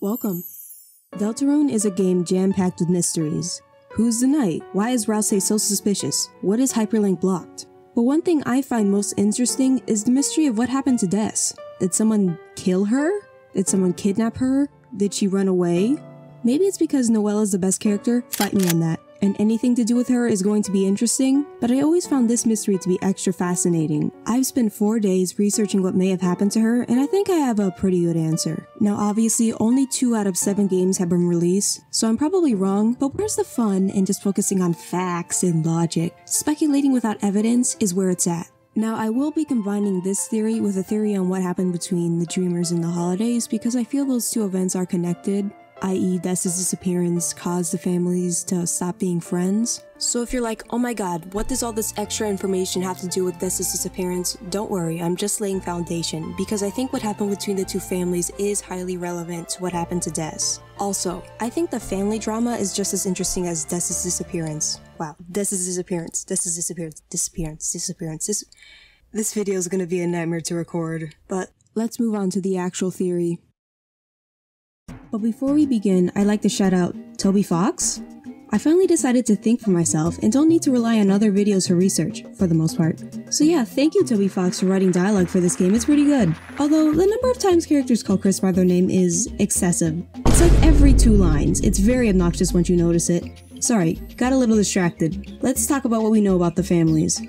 Welcome. Deltarune is a game jam-packed with mysteries. Who's the knight? Why is Rousey so suspicious? What is hyperlink blocked? But one thing I find most interesting is the mystery of what happened to Des. Did someone kill her? Did someone kidnap her? Did she run away? Maybe it's because Noelle is the best character? Fight me on that. And anything to do with her is going to be interesting, but I always found this mystery to be extra fascinating. I've spent 4 days researching what may have happened to her, and I think I have a pretty good answer. Now obviously, only 2 out of 7 games have been released, so I'm probably wrong, but where's the fun in just focusing on facts and logic? Speculating without evidence is where it's at. Now I will be combining this theory with a theory on what happened between the Dreamers and the holidays because I feel those 2 events are connected. I.e. Des' disappearance caused the families to stop being friends. So if you're like, oh my god, what does all this extra information have to do with Des' disappearance? Don't worry, I'm just laying foundation, because I think what happened between the 2 families is highly relevant to what happened to Des. Also, I think the family drama is just as interesting as Des' disappearance. Wow, Des' disappearance, disappearance. This video is gonna be a nightmare to record. But let's move on to the actual theory. But before we begin, I'd like to shout out Toby Fox. I finally decided to think for myself and don't need to rely on other videos for research, for the most part. So yeah, thank you Toby Fox for writing dialogue for this game, it's pretty good. Although, the number of times characters call Chris by their name is excessive. It's like every 2 lines, it's very obnoxious once you notice it. Sorry, got a little distracted. Let's talk about what we know about the families.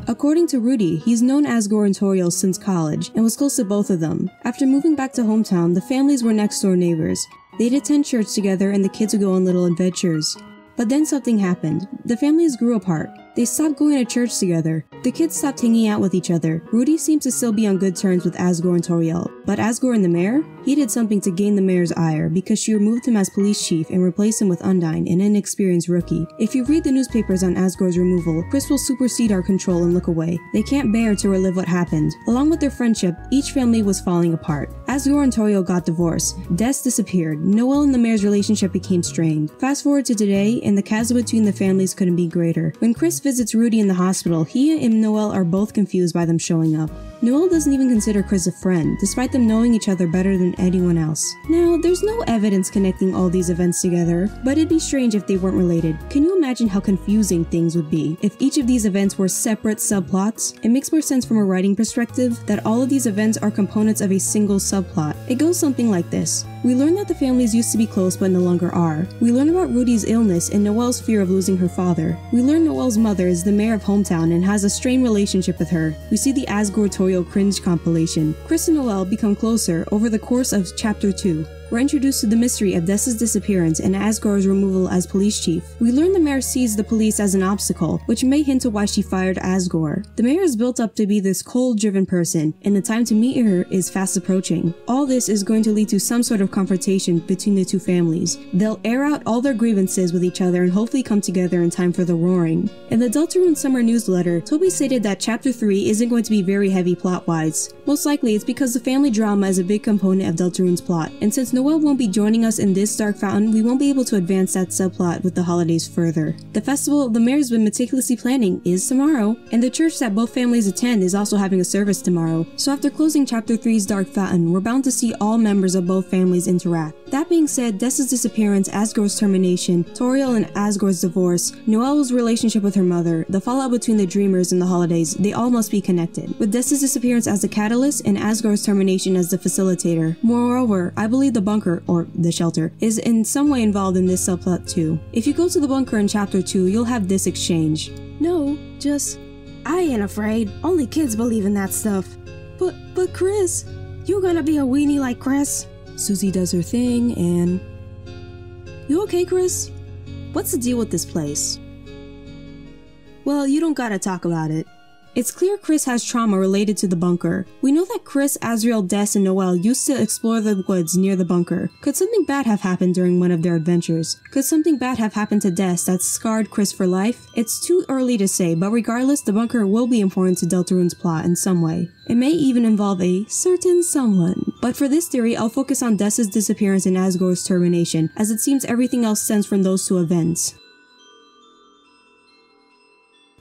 According to Rudy, he's known Asgore and Toriel since college, and was close to both of them. After moving back to hometown, the families were next door neighbors. They'd attend church together and the kids would go on little adventures. But then something happened. The families grew apart. They stopped going to church together. The kids stopped hanging out with each other. Rudy seems to still be on good terms with Asgore and Toriel, but Asgore and the mayor? He did something to gain the mayor's ire because she removed him as police chief and replaced him with Undyne, an inexperienced rookie. If you read the newspapers on Asgore's removal, Chris will supersede our control and look away. They can't bear to relive what happened. Along with their friendship, each family was falling apart. Asgore and Toriel got divorced. Des disappeared. Noelle and the mayor's relationship became strained. Fast forward to today, and the chasm between the families couldn't be greater. When Chris visits Rudy in the hospital, he and Noelle are both confused by them showing up. Noelle doesn't even consider Chris a friend, despite them knowing each other better than anyone else. Now, there's no evidence connecting all these events together, but it'd be strange if they weren't related. Can you imagine how confusing things would be if each of these events were separate subplots? It makes more sense from a writing perspective that all of these events are components of a single subplot. It goes something like this. We learn that the families used to be close but no longer are. We learn about Rudy's illness and Noelle's fear of losing her father. We learn Noelle's mother is the mayor of hometown and has a strained relationship with her. We see the Asgore Toriel cringe compilation. Chris and Noelle become closer over the course of Chapter 2. We're introduced to the mystery of Des' disappearance and Asgore's removal as police chief. We learn the mayor sees the police as an obstacle, which may hint to why she fired Asgore. The mayor is built up to be this cold-driven person, and the time to meet her is fast approaching. All this is going to lead to some sort of confrontation between the 2 families. They'll air out all their grievances with each other and hopefully come together in time for the roaring. In the Deltarune summer newsletter, Toby stated that Chapter 3 isn't going to be very heavy plot-wise. Most likely it's because the family drama is a big component of Deltarune's plot, and since Noelle won't be joining us in this Dark Fountain, we won't be able to advance that subplot with the holidays further. The festival the mayor's been meticulously planning is tomorrow, and the church that both families attend is also having a service tomorrow. So after closing Chapter 3's Dark Fountain, we're bound to see all members of both families interact. That being said, Des' disappearance, Asgore's termination, Toriel and Asgore's divorce, Noelle's relationship with her mother, the fallout between the Dreamers and the holidays, they all must be connected, with Des' disappearance as the catalyst and Asgore's termination as the facilitator. Moreover, I believe the bunker, or the shelter, is in some way involved in this subplot too. If you go to the bunker in Chapter 2, you'll have this exchange. No, just, I ain't afraid. Only kids believe in that stuff. But Chris, you gonna be a weenie like Chris? Susie does her thing and... You okay, Chris? What's the deal with this place? Well, you don't gotta talk about it. It's clear Chris has trauma related to the bunker. We know that Chris, Azriel, Des, and Noelle used to explore the woods near the bunker. Could something bad have happened during one of their adventures? Could something bad have happened to Des that scarred Chris for life? It's too early to say, but regardless, the bunker will be important to Deltarune's plot in some way. It may even involve a certain someone. But for this theory, I'll focus on Des' disappearance and Asgore's termination, as it seems everything else stems from those 2 events.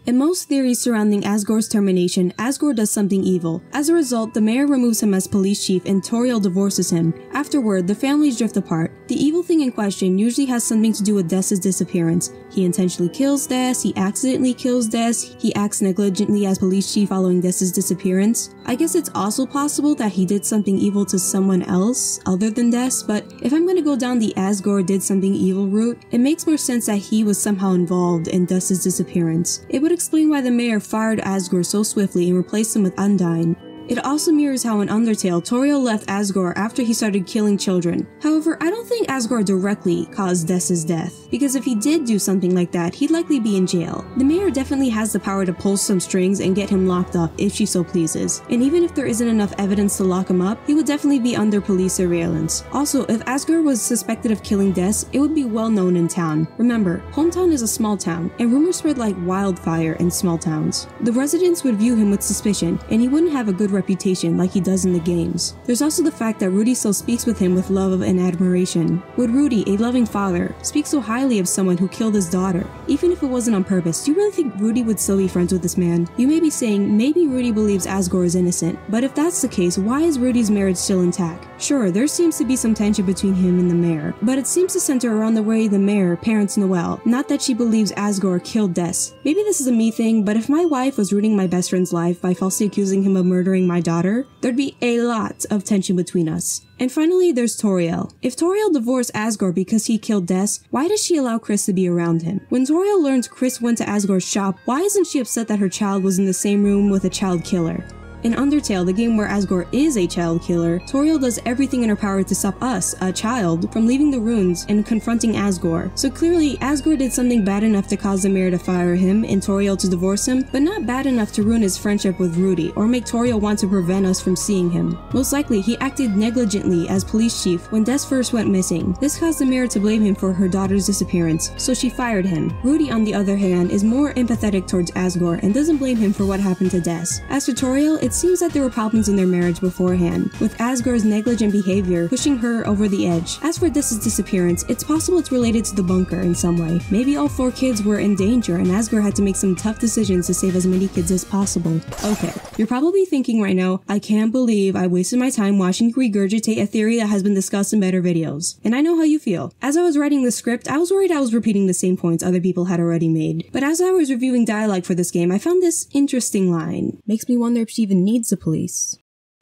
In most theories surrounding Asgore's termination, Asgore does something evil. As a result, the mayor removes him as police chief and Toriel divorces him. Afterward, the families drift apart. The evil thing in question usually has something to do with Des's disappearance. He intentionally kills Des, he accidentally kills Des, he acts negligently as police chief following Des's disappearance. I guess it's also possible that he did something evil to someone else other than Des, but if I'm gonna go down the Asgore did something evil route, it makes more sense that he was somehow involved in Des's disappearance. It would explain why the mayor fired Asgore so swiftly and replaced him with Undyne. It also mirrors how in Undertale, Toriel left Asgore after he started killing children. However, I don't think Asgore directly caused Des's death, because if he did do something like that, he'd likely be in jail. The mayor definitely has the power to pull some strings and get him locked up if she so pleases. And even if there isn't enough evidence to lock him up, he would definitely be under police surveillance. Also, if Asgore was suspected of killing Des, it would be well known in town. Remember, hometown is a small town, and rumors spread like wildfire in small towns. The residents would view him with suspicion, and he wouldn't have a good reputation like he does in the games. There's also the fact that Rudy still speaks with him with love and admiration. Would Rudy, a loving father, speak so highly of someone who killed his daughter? Even if it wasn't on purpose, do you really think Rudy would still be friends with this man? You may be saying, maybe Rudy believes Asgore is innocent, but if that's the case, why is Rudy's marriage still intact? Sure, there seems to be some tension between him and the mayor, but it seems to center around the way the mayor parents Noelle, not that she believes Asgore killed Des. Maybe this is a me thing, but if my wife was ruining my best friend's life by falsely accusing him of murdering my daughter, there'd be a lot of tension between us. And finally, there's Toriel. If Toriel divorced Asgore because he killed Des, why does she allow Chris to be around him? When Toriel learns Chris went to Asgore's shop, why isn't she upset that her child was in the same room with a child killer? In Undertale, the game where Asgore is a child killer, Toriel does everything in her power to stop us, a child, from leaving the ruins and confronting Asgore. So clearly, Asgore did something bad enough to cause the mayor to fire him and Toriel to divorce him, but not bad enough to ruin his friendship with Rudy or make Toriel want to prevent us from seeing him. Most likely, he acted negligently as police chief when Des first went missing. This caused the mayor to blame him for her daughter's disappearance, so she fired him. Rudy, on the other hand, is more empathetic towards Asgore and doesn't blame him for what happened to Des. As for Toriel, it seems that there were problems in their marriage beforehand, with Asgore's negligent behavior pushing her over the edge. As for Des's disappearance, it's possible it's related to the bunker in some way. Maybe all 4 kids were in danger and Asgore had to make some tough decisions to save as many kids as possible. Okay, you're probably thinking right now, I can't believe I wasted my time watching you regurgitate a theory that has been discussed in better videos. And I know how you feel. As I was writing the script, I was worried I was repeating the same points other people had already made. But as I was reviewing dialogue for this game, I found this interesting line. Makes me wonder if she even needs the police,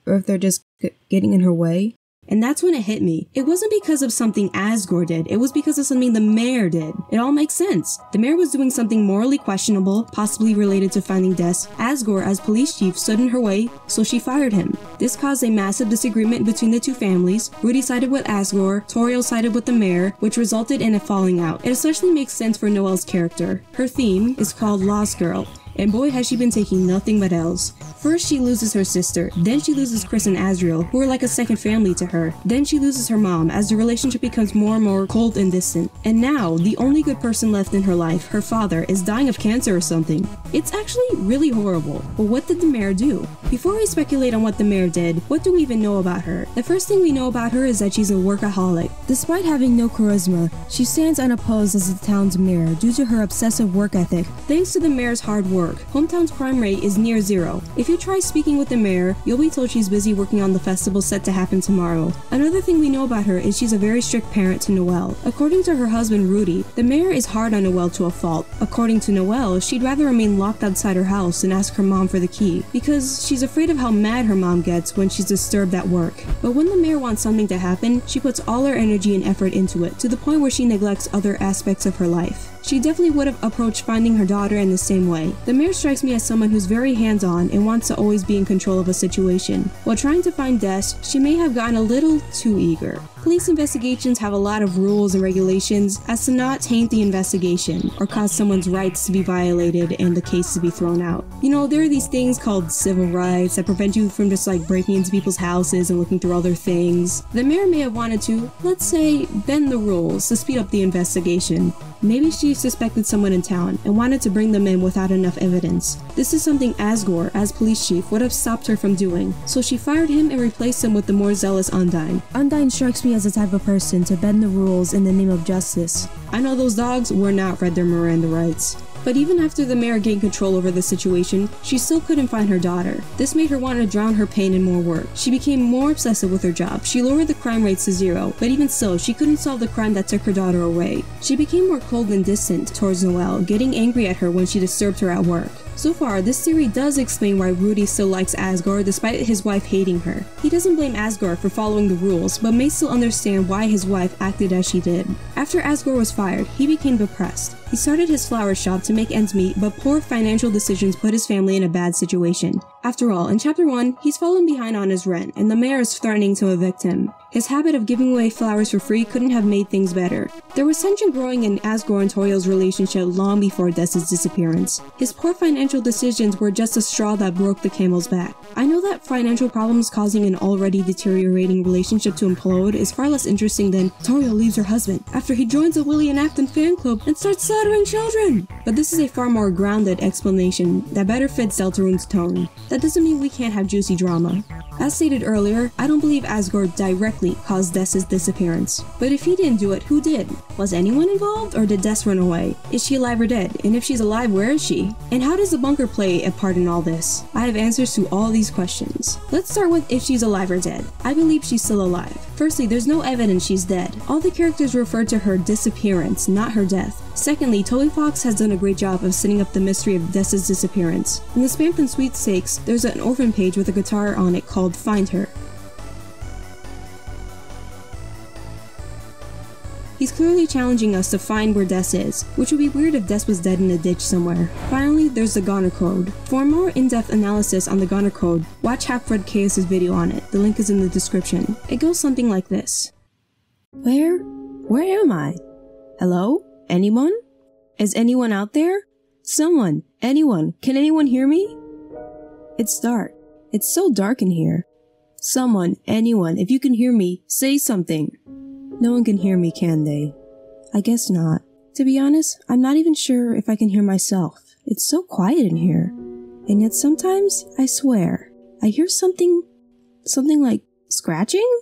or if they're just getting in her way. And that's when it hit me. It wasn't because of something Asgore did, it was because of something the mayor did. It all makes sense. The mayor was doing something morally questionable, possibly related to finding Des. Asgore, as police chief, stood in her way, so she fired him. This caused a massive disagreement between the two families. Rudy sided with Asgore, Toriel sided with the mayor, which resulted in a falling out. It especially makes sense for Noelle's character. Her theme is called Lost Girl, and boy has she been taking nothing but L's. First she loses her sister, then she loses Chris and Asriel, who are like a second family to her. Then she loses her mom as the relationship becomes more and more cold and distant. And now, the only good person left in her life, her father, is dying of cancer or something. It's actually really horrible. But what did the mayor do? Before we speculate on what the mayor did, what do we even know about her? The first thing we know about her is that she's a workaholic. Despite having no charisma, she stands unopposed as the town's mayor due to her obsessive work ethic. Thanks to the mayor's hard work, hometown's crime rate is near 0. If you try speaking with the mayor, you'll be told she's busy working on the festival set to happen tomorrow. Another thing we know about her is she's a very strict parent to Noelle. According to her husband Rudy, the mayor is hard on Noelle to a fault. According to Noelle, she'd rather remain locked outside her house than ask her mom for the key, because she's afraid of how mad her mom gets when she's disturbed at work. But when the mayor wants something to happen, she puts all her energy and effort into it, to the point where she neglects other aspects of her life. She definitely would have approached finding her daughter in the same way. The mayor strikes me as someone who's very hands-on and wants to always be in control of a situation. While trying to find Des, she may have gotten a little too eager. Police investigations have a lot of rules and regulations as to not taint the investigation or cause someone's rights to be violated and the case to be thrown out. You know, there are these things called civil rights that prevent you from just like breaking into people's houses and looking through all their things. The mayor may have wanted to, let's say, bend the rules to speed up the investigation. Maybe she suspected someone in town and wanted to bring them in without enough evidence. This is something Asgore, as police chief, would have stopped her from doing, so she fired him and replaced him with the more zealous Undyne. Undyne strikes me as the type of person to bend the rules in the name of justice. I know those dogs were not read their Miranda rights. But even after the mayor gained control over the situation, she still couldn't find her daughter. This made her want to drown her pain in more work. She became more obsessive with her job. She lowered the crime rates to 0, but even so, she couldn't solve the crime that took her daughter away. She became more cold and distant towards Noelle, getting angry at her when she disturbed her at work. So far, this theory does explain why Rudy still likes Asgore despite his wife hating her. He doesn't blame Asgore for following the rules, but may still understand why his wife acted as she did. After Asgore was fired, he became depressed. He started his flower shop to make ends meet, but poor financial decisions put his family in a bad situation. After all, in Chapter 1, he's fallen behind on his rent, and the mayor is threatening to evict him. His habit of giving away flowers for free couldn't have made things better. There was tension growing in Asgore and Toriel's relationship long before Des's disappearance. His poor financial decisions were just a straw that broke the camel's back. I know that financial problems causing an already deteriorating relationship to implode is far less interesting than Toriel leaves her husband after he joins a Willie and Afton fan club and starts slaughtering children. But this is a far more grounded explanation that better fits Deltarune's tone. That doesn't mean we can't have juicy drama. As stated earlier, I don't believe Asgore directly caused Des's disappearance. But if he didn't do it, who did? Was anyone involved, or did Des run away? Is she alive or dead? And if she's alive, where is she? And how does the bunker play a part in all this? I have answers to all these questions. Let's start with if she's alive or dead. I believe she's still alive. Firstly, there's no evidence she's dead. All the characters refer to her disappearance, not her death. Secondly, Toby Fox has done a great job of setting up the mystery of Des's disappearance. In the Spamton sweepstakes, there's an orphan page with a guitar on it called Find Her. He's clearly challenging us to find where Des is, which would be weird if Des was dead in a ditch somewhere. Finally, there's the Goner Code. For a more in-depth analysis on the Goner Code, watch Half-Fred Chaos' video on it. The link is in the description. It goes something like this. Where am I? Hello? Anyone? Is anyone out there? Someone. Anyone. Can anyone hear me? It's dark. It's so dark in here. Someone. Anyone. If you can hear me, say something. No one can hear me, can they? I guess not. To be honest, I'm not even sure if I can hear myself. It's so quiet in here. And yet sometimes, I swear, I hear something like scratching?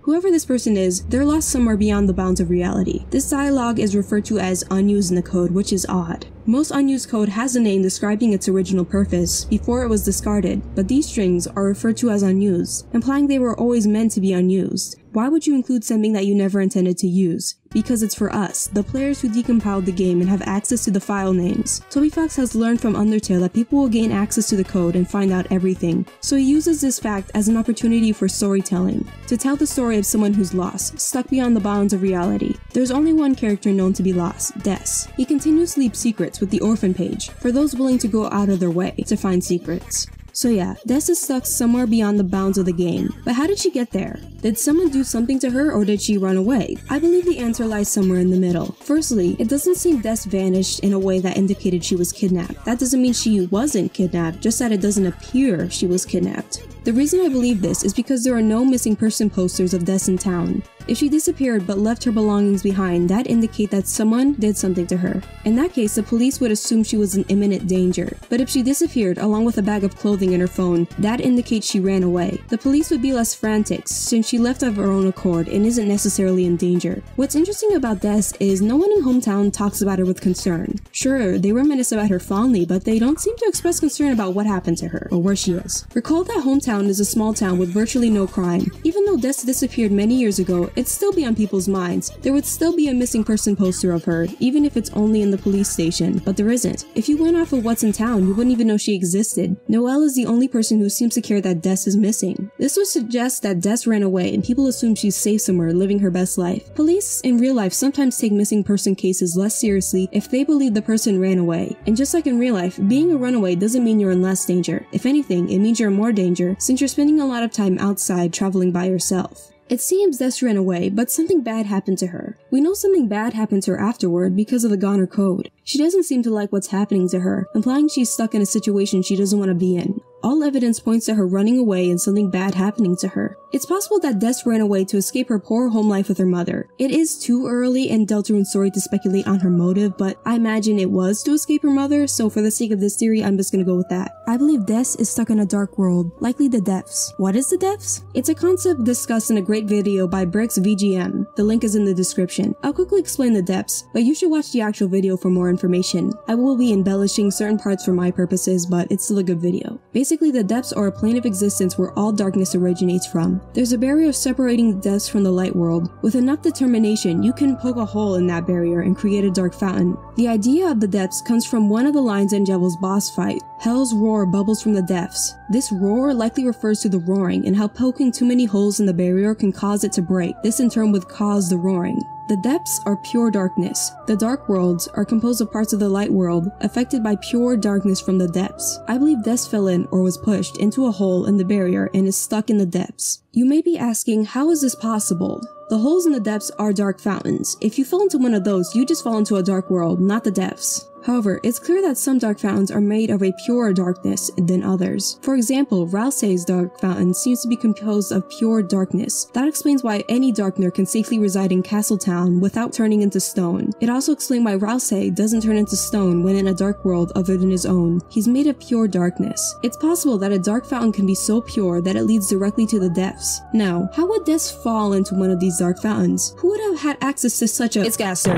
Whoever this person is, they're lost somewhere beyond the bounds of reality. This dialogue is referred to as unused in the code, which is odd. Most unused code has a name describing its original purpose before it was discarded, but these strings are referred to as unused, implying they were always meant to be unused. Why would you include something that you never intended to use? Because it's for us, the players who decompiled the game and have access to the file names. Toby Fox has learned from Undertale that people will gain access to the code and find out everything, so he uses this fact as an opportunity for storytelling, to tell the story of someone who's lost, stuck beyond the bounds of reality. There's only one character known to be lost, Des. He continues to leave secrets with the orphan page, for those willing to go out of their way to find secrets. So yeah, Des is stuck somewhere beyond the bounds of the game. But how did she get there? Did someone do something to her, or did she run away? I believe the answer lies somewhere in the middle. Firstly, it doesn't seem Des vanished in a way that indicated she was kidnapped. That doesn't mean she wasn't kidnapped, just that it doesn't appear she was kidnapped. The reason I believe this is because there are no missing person posters of Des in town. If she disappeared but left her belongings behind, that indicates that someone did something to her. In that case, the police would assume she was in imminent danger. But if she disappeared along with a bag of clothing and her phone, that indicates she ran away. The police would be less frantic since she left of her own accord and isn't necessarily in danger. What's interesting about Des is no one in hometown talks about her with concern. Sure, they reminisce about her fondly, but they don't seem to express concern about what happened to her or where she is. Recall that hometown is a small town with virtually no crime. Even though Des disappeared many years ago, it'd still be on people's minds. There would still be a missing person poster of her, even if it's only in the police station, but there isn't. If you went off of what's in town, you wouldn't even know she existed. Noelle is the only person who seems to care that Des is missing. This would suggest that Des ran away and people assume she's safe somewhere living her best life. Police in real life sometimes take missing person cases less seriously if they believe the person ran away. And just like in real life, being a runaway doesn't mean you're in less danger. If anything, it means you're in more danger since you're spending a lot of time outside traveling by yourself. It seems Des ran away, but something bad happened to her. We know something bad happened to her afterward because of the Goner Code. She doesn't seem to like what's happening to her, implying she's stuck in a situation she doesn't want to be in. All evidence points to her running away and something bad happening to her. It's possible that Des ran away to escape her poor home life with her mother. It is too early in Deltarune's story to speculate on her motive, but I imagine it was to escape her mother, so for the sake of this theory, I'm just gonna go with that. I believe Des is stuck in a dark world, likely the depths. What is the depths? It's a concept discussed in a great video by Bricks VGM. The link is in the description. I'll quickly explain the depths, but you should watch the actual video for more information. I will be embellishing certain parts for my purposes, but it's still a good video. Basically, the depths are a plane of existence where all darkness originates from. There's a barrier separating the depths from the light world. With enough determination, you can poke a hole in that barrier and create a dark fountain. The idea of the depths comes from one of the lines in Devil's boss fight. Hell's roar bubbles from the depths. This roar likely refers to the roaring and how poking too many holes in the barrier can cause it to break. This in turn would cause the roaring. The depths are pure darkness. The dark worlds are composed of parts of the light world affected by pure darkness from the depths. I believe Des fell in or was pushed into a hole in the barrier and is stuck in the depths. You may be asking, how is this possible? The holes in the depths are dark fountains. If you fall into one of those, you just fall into a dark world, not the depths. However, it's clear that some dark fountains are made of a purer darkness than others. For example, Rousey's dark fountain seems to be composed of pure darkness. That explains why any Darkner can safely reside in Castletown without turning into stone. It also explains why Rousey doesn't turn into stone when in a dark world other than his own. He's made of pure darkness. It's possible that a dark fountain can be so pure that it leads directly to the depths. Now, how would Des fall into one of these dark fountains? Who would have had access to such a— It's Gaster.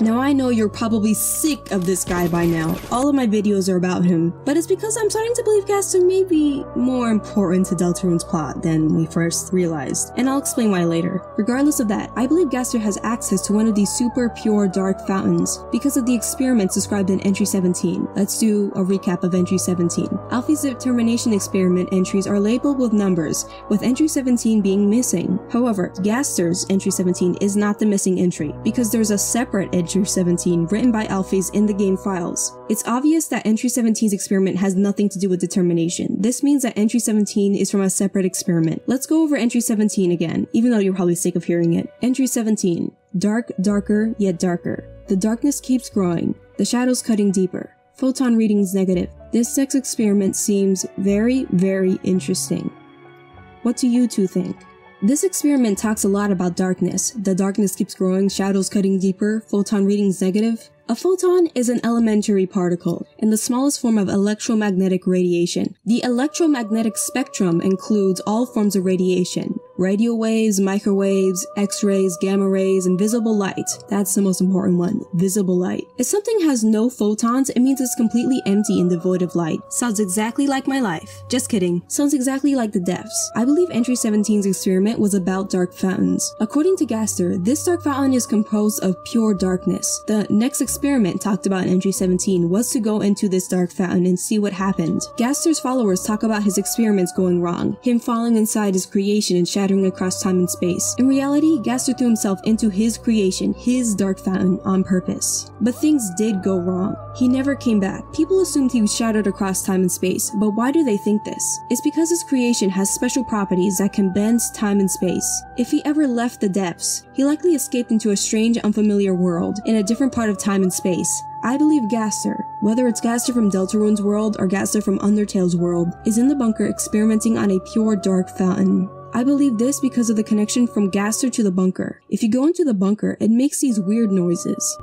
Now I know you're probably sick of this guy by now. All of my videos are about him, but it's because I'm starting to believe Gaster may be more important to Deltarune's plot than we first realized, and I'll explain why later. Regardless of that, I believe Gaster has access to one of these super pure dark fountains because of the experiments described in Entry 17. Let's do a recap of Entry 17. Alfie's determination experiment entries are labeled with numbers, with Entry 17 being missing. However, Gaster's Entry 17 is not the missing entry, because there's a separate Entry 17 written by Alphys in the game files. It's obvious that Entry 17's experiment has nothing to do with determination. This means that Entry 17 is from a separate experiment. Let's go over Entry 17 again, even though you're probably sick of hearing it. Entry 17. Dark, darker, yet darker. The darkness keeps growing. The shadows cutting deeper. Photon readings negative. This sex experiment seems very, very interesting. What do you two think? This experiment talks a lot about darkness. The darkness keeps growing, shadows cutting deeper, photon readings negative. A photon is an elementary particle and the smallest form of electromagnetic radiation. The electromagnetic spectrum includes all forms of radiation. Radio waves, microwaves, X-rays, gamma rays, and visible light. That's the most important one, visible light. If something has no photons, it means it's completely empty and devoid of light. Sounds exactly like my life. Just kidding. Sounds exactly like the depths. I believe Entry 17's experiment was about dark fountains. According to Gaster, this dark fountain is composed of pure darkness. The next experiment talked about in Entry 17 was to go into this dark fountain and see what happened. Gaster's followers talk about his experiments going wrong, him falling inside his creation and shattering across time and space. In reality, Gaster threw himself into his creation, his dark fountain, on purpose. But things did go wrong. He never came back. People assumed he was shattered across time and space, but why do they think this? It's because his creation has special properties that can bend time and space. If he ever left the depths, he likely escaped into a strange, unfamiliar world in a different part of time and space. I believe Gaster, whether it's Gaster from Deltarune's world or Gaster from Undertale's world, is in the bunker experimenting on a pure dark fountain. I believe this because of the connection from Gaster to the bunker. If you go into the bunker, it makes these weird noises.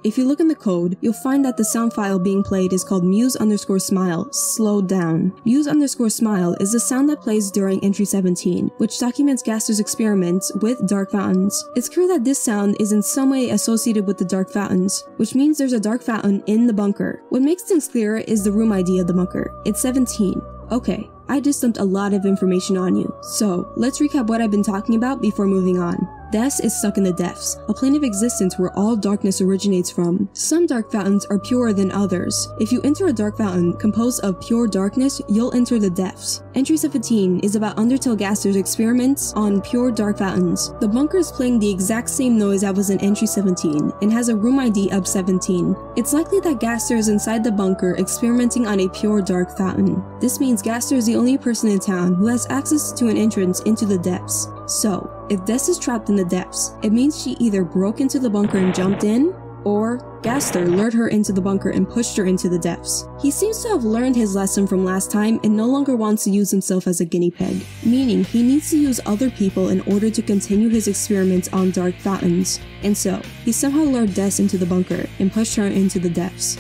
If you look in the code, you'll find that the sound file being played is called muse_smile, slowed down. Muse_smile is the sound that plays during Entry 17, which documents Gaster's experiments with dark fountains. It's clear that this sound is in some way associated with the dark fountains, which means there's a dark fountain in the bunker. What makes things clearer is the room ID of the bunker. It's 17. Okay, I just dumped a lot of information on you, so let's recap what I've been talking about before moving on. Des is stuck in the depths, a plane of existence where all darkness originates from. Some dark fountains are purer than others. If you enter a dark fountain composed of pure darkness, you'll enter the depths. Entry 17 is about Undertale Gaster's experiments on pure dark fountains. The bunker is playing the exact same noise that was in Entry 17 and has a room ID of 17. It's likely that Gaster is inside the bunker experimenting on a pure dark fountain. This means Gaster is the only person in town who has access to an entrance into the depths. So, if Des is trapped in the depths, it means she either broke into the bunker and jumped in, Or Gaster lured her into the bunker and pushed her into the depths. He seems to have learned his lesson from last time and no longer wants to use himself as a guinea pig, meaning he needs to use other people in order to continue his experiments on dark fountains. And so, he somehow lured Des into the bunker and pushed her into the depths.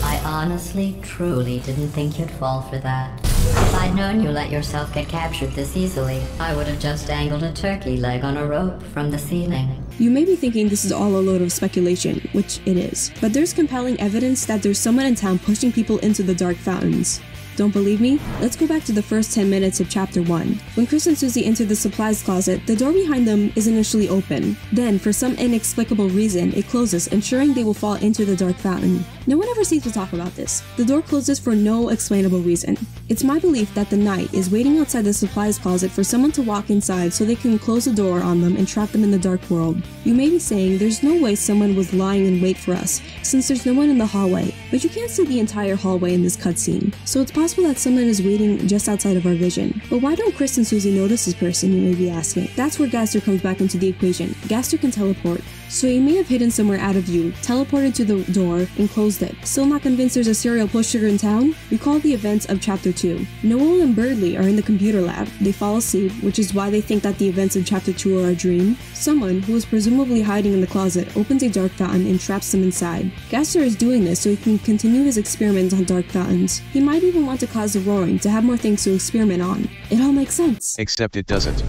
I honestly, truly didn't think you'd fall for that. If I'd known you let yourself get captured this easily, I would have just dangled a turkey leg on a rope from the ceiling. You may be thinking this is all a load of speculation, which it is, but there's compelling evidence that there's someone in town pushing people into the dark fountains. Don't believe me? Let's go back to the first 10 minutes of Chapter 1. When Chris and Susie enter the supplies closet, the door behind them is initially open. Then, for some inexplicable reason, it closes, ensuring they will fall into the dark fountain. No one ever seems to talk about this. The door closes for no explainable reason. It's my belief that the knight is waiting outside the supplies closet for someone to walk inside so they can close the door on them and trap them in the dark world. You may be saying there's no way someone was lying in wait for us, since there's no one in the hallway, but you can't see the entire hallway in this cutscene, so it's possible that someone is waiting just outside of our vision. But why don't Chris and Susie notice this person, you may be asking? That's where Gaster comes back into the equation. Gaster can teleport, so he may have hidden somewhere out of view, teleported to the door, and closed it. Still not convinced there's a serial pusher in town? Recall the events of Chapter 2. Noelle and Birdley are in the computer lab. They fall asleep, which is why they think that the events of Chapter 2 are a dream. Someone, who is presumably hiding in the closet, opens a dark fountain and traps them inside. Gaster is doing this so he can continue his experiments on dark fountains. He might even want to cause a roaring to have more things to experiment on. It all makes sense. Except it doesn't.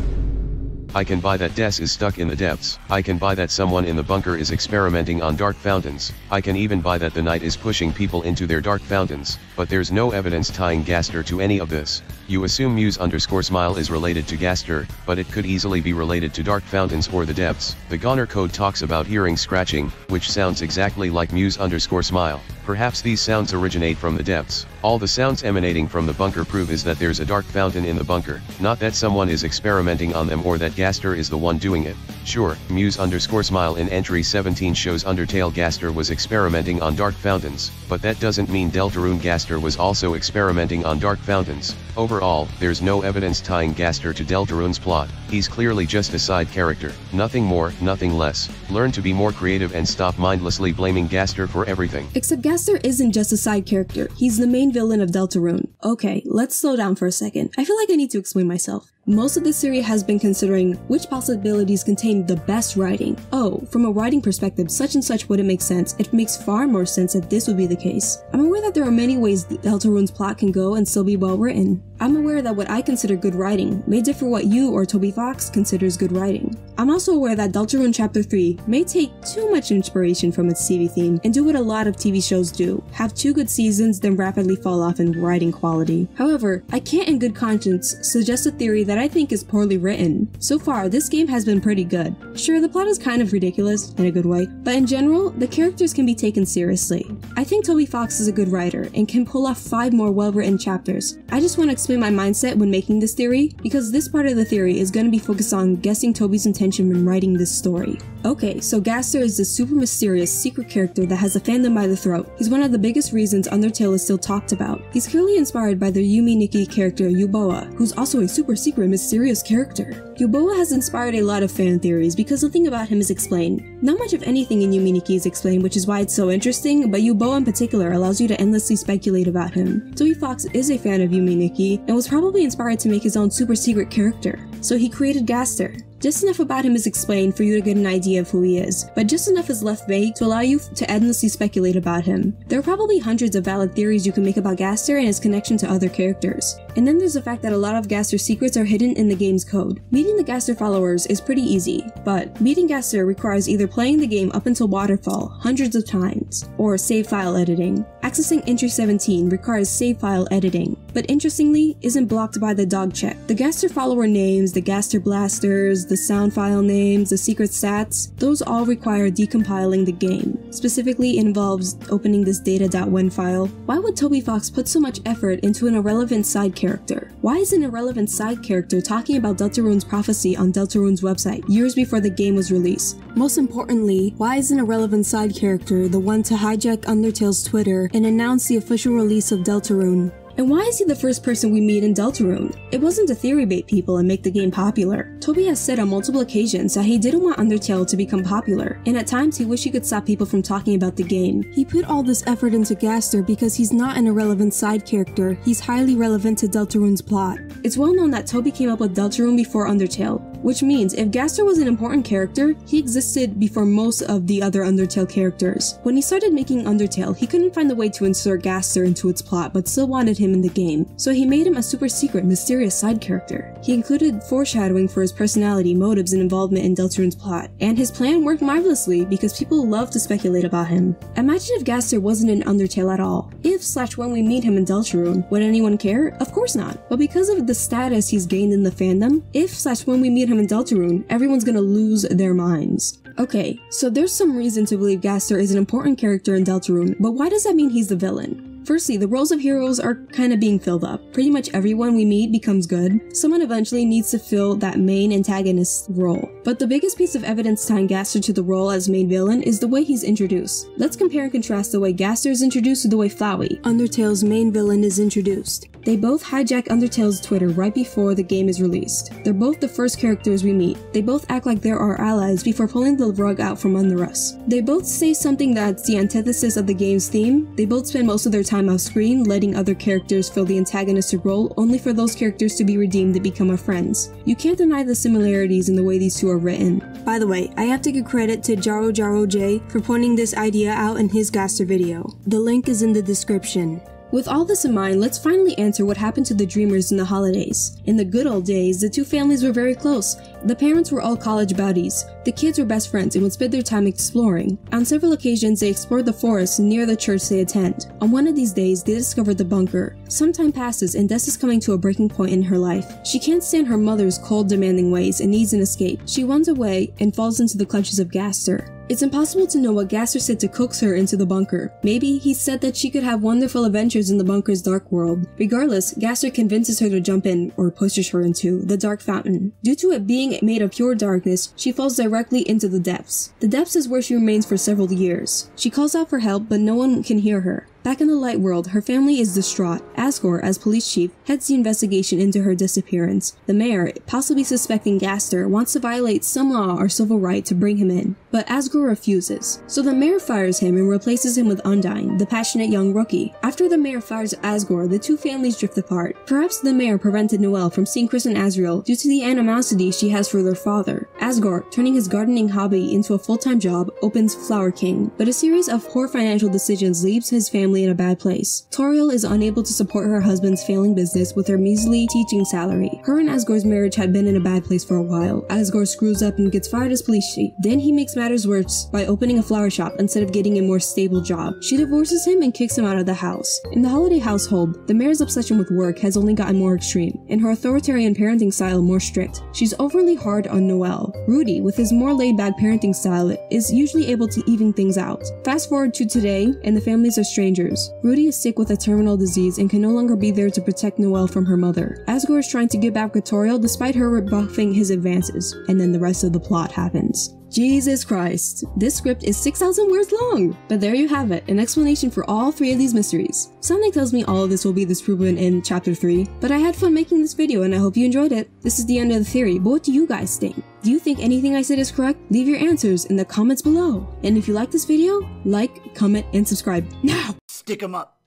I can buy that Des is stuck in the depths. I can buy that someone in the bunker is experimenting on dark fountains. I can even buy that the knight is pushing people into their dark fountains. But there's no evidence tying Gaster to any of this. You assume Muse_Smile is related to Gaster, but it could easily be related to dark fountains or the depths. The Goner code talks about hearing scratching, which sounds exactly like Muse_Smile. Perhaps these sounds originate from the depths. All the sounds emanating from the bunker prove is that there's a dark fountain in the bunker, not that someone is experimenting on them or that Gaster is the one doing it. Sure, Muse_Smile in entry 17 shows Undertale Gaster was experimenting on dark fountains, but that doesn't mean Deltarune Gaster was also experimenting on dark fountains. Overall, there's no evidence tying Gaster to Deltarune's plot. He's clearly just a side character. Nothing more, nothing less. Learn to be more creative and stop mindlessly blaming Gaster for everything. Except Gaster isn't just a side character, he's the main villain of Deltarune. Okay, let's slow down for a second. I feel like I need to explain myself. Most of this series has been considering which possibilities contain the best writing. Oh, from a writing perspective, such and such wouldn't make sense. It makes far more sense that this would be the case. I'm aware that there are many ways Deltarune's plot can go and still be well written. I'm aware that what I consider good writing may differ what you or Toby Fox considers good writing. I'm also aware that Deltarune Chapter 3 may take too much inspiration from its TV theme and do what a lot of TV shows do, have 2 good seasons then rapidly fall off in writing quality. However, I can't in good conscience suggest a theory that I think is poorly written. So far, this game has been pretty good. Sure, the plot is kind of ridiculous, in a good way, but in general, the characters can be taken seriously. I think Toby Fox is a good writer and can pull off 5 more well-written chapters. I just want to explain my mindset when making this theory, because this part of the theory is going to be focused on guessing Toby's intention when writing this story. Okay, so Gaster is this super mysterious, secret character that has a fandom by the throat. He's one of the biggest reasons Undertale is still talked about. He's clearly inspired by the Yumi Nikki character Yuboa, who's also a super secret, mysterious character. Yuboa has inspired a lot of fan theories because nothing about him is explained. Not much of anything in Yumi Nikki is explained, which is why it's so interesting, but Yuboa in particular allows you to endlessly speculate about him. Toby Fox is a fan of Yumi Nikki and was probably inspired to make his own super secret character, so he created Gaster. Just enough about him is explained for you to get an idea of who he is, but just enough is left vague to allow you to endlessly speculate about him. There are probably hundreds of valid theories you can make about Gaster and his connection to other characters. And then there's the fact that a lot of Gaster's secrets are hidden in the game's code. Meeting the Gaster followers is pretty easy, but meeting Gaster requires either playing the game up until Waterfall hundreds of times, or save file editing. Accessing entry 17 requires save file editing, but interestingly, isn't blocked by the dog check. The Gaster follower names, the Gaster blasters, the sound file names, the secret stats, those all require decompiling the game. Specifically, it involves opening this data.when file. Why would Toby Fox put so much effort into an irrelevant side character? Why is an irrelevant side character talking about Deltarune's prophecy on Deltarune's website years before the game was released? Most importantly, why is an irrelevant side character the one to hijack Undertale's Twitter and announce the official release of Deltarune? And why is he the first person we meet in Deltarune? It wasn't to theory bait people and make the game popular. Toby has said on multiple occasions that he didn't want Undertale to become popular, and at times he wished he could stop people from talking about the game. He put all this effort into Gaster because he's not an irrelevant side character, he's highly relevant to Deltarune's plot. It's well known that Toby came up with Deltarune before Undertale, which means if Gaster was an important character, he existed before most of the other Undertale characters. When he started making Undertale, he couldn't find a way to insert Gaster into its plot but still wanted him in the game, so he made him a super secret, mysterious side character. He included foreshadowing for his personality, motives, and involvement in Deltarune's plot, and his plan worked marvelously because people love to speculate about him. Imagine if Gaster wasn't in Undertale at all. If/when we meet him in Deltarune, would anyone care? Of course not. But because of the status he's gained in the fandom, if/when we meet him in Deltarune, everyone's gonna lose their minds. Okay, so there's some reason to believe Gaster is an important character in Deltarune, but why does that mean he's the villain? Firstly, the roles of heroes are kinda being filled up. Pretty much everyone we meet becomes good. Someone eventually needs to fill that main antagonist role. But the biggest piece of evidence tying Gaster to the role as main villain is the way he's introduced. Let's compare and contrast the way Gaster is introduced to the way Flowey, Undertale's main villain, is introduced. They both hijack Undertale's Twitter right before the game is released. They're both the first characters we meet. They both act like they're our allies before pulling the rug out from under us. They both say something that's the antithesis of the game's theme. They both spend most of their time off screen, letting other characters fill the antagonistic role, only for those characters to be redeemed and become our friends. You can't deny the similarities in the way these two are written. By the way, I have to give credit to JaroJaroJ for pointing this idea out in his Gaster video. The link is in the description. With all this in mind, let's finally answer what happened to the Dreamers in the holidays. In the good old days, the two families were very close. The parents were all college buddies. The kids were best friends and would spend their time exploring. On several occasions, they explored the forest near the church they attend. On one of these days, they discovered the bunker. Some time passes and Des is coming to a breaking point in her life. She can't stand her mother's cold, demanding ways and needs an escape. She runs away and falls into the clutches of Gaster. It's impossible to know what Gaster said to coax her into the bunker. Maybe he said that she could have wonderful adventures in the bunker's dark world. Regardless, Gaster convinces her to jump in, or pushes her into, the dark fountain. Due to it being made of pure darkness, she falls directly into the depths. The depths is where she remains for several years. She calls out for help, but no one can hear her. Back in the light world, her family is distraught. Asgore, as police chief, heads the investigation into her disappearance. The mayor, possibly suspecting Gaster, wants to violate some law or civil right to bring him in, but Asgore refuses. So the mayor fires him and replaces him with Undyne, the passionate young rookie. After the mayor fires Asgore, the two families drift apart. Perhaps the mayor prevented Noelle from seeing Chris and Asriel due to the animosity she has for their father. Asgore, turning his gardening hobby into a full-time job, opens Flower King, but a series of poor financial decisions leaves his family in a bad place. Toriel is unable to support her husband's failing business with her measly teaching salary. Her and Asgore's marriage had been in a bad place for a while. Asgore screws up and gets fired as police chief. Then he makes matters worse by opening a flower shop instead of getting a more stable job. She divorces him and kicks him out of the house. In the holiday household, the mayor's obsession with work has only gotten more extreme, and her authoritarian parenting style more strict. She's overly hard on Noelle. Rudy, with his more laid-back parenting style, is usually able to even things out. Fast forward to today, and the families are strangers. Rudy is sick with a terminal disease and can no longer be there to protect Noelle from her mother. Asgore is trying to get back with Toriel despite her rebuffing his advances, and then the rest of the plot happens. Jesus Christ, this script is 6,000 words long! But there you have it, an explanation for all three of these mysteries. Something tells me all of this will be disproven in chapter 3, but I had fun making this video and I hope you enjoyed it. This is the end of the theory, but what do you guys think? Do you think anything I said is correct? Leave your answers in the comments below. And if you like this video, like, comment, and subscribe now! Stick 'em up.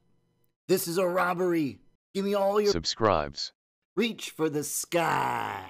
This is a robbery. Give me all your subscribes. Reach for the sky.